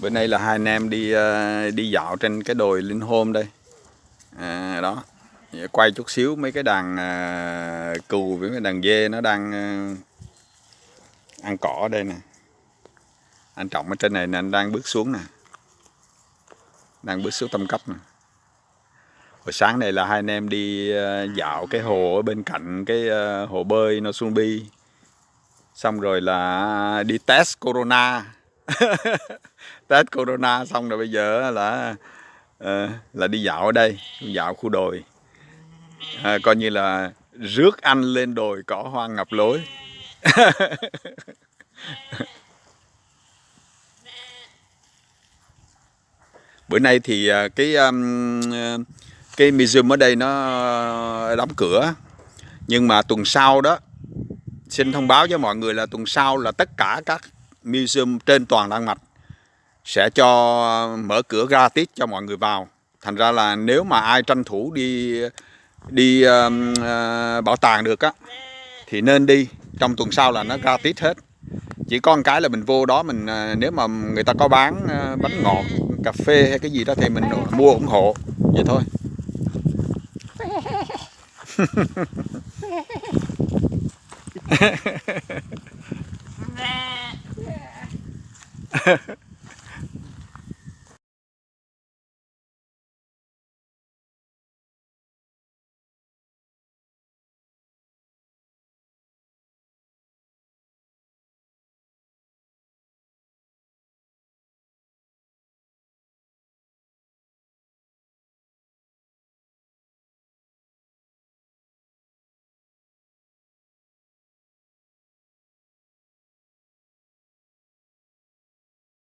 Bữa nay là hai anh em đi dạo trên cái đồi Linh Hôm đây. Đó. Quay chút xíu mấy cái đàn cừu với mấy đàn dê nó đang ăn cỏ ở đây nè. Anh Trọng ở trên này nè, anh đang bước xuống nè. Đang bước xuống Tâm Cấp nè. Hồi sáng này là hai anh em đi dạo cái hồ ở bên cạnh cái hồ bơi Nosumbi. Xong rồi là đi test corona. Test corona xong rồi bây giờ là đi dạo ở đây, dạo khu đồi. Coi như là rước anh lên đồi cỏ hoang ngập lối. Bữa nay thì cái museum ở đây nó đóng cửa. Nhưng mà tuần sau đó, xin thông báo cho mọi người là tuần sau là tất cả các museum trên toàn Đan Mạch sẽ cho mở cửa gratis cho mọi người vào. Thành ra là nếu mà ai tranh thủ đi bảo tàng được á thì nên đi. Trong tuần sau là nó gratis hết. Chỉ có một cái là mình vô đó mình nếu mà người ta có bán bánh ngọt, cà phê hay cái gì đó thì mình mua ủng hộ vậy thôi.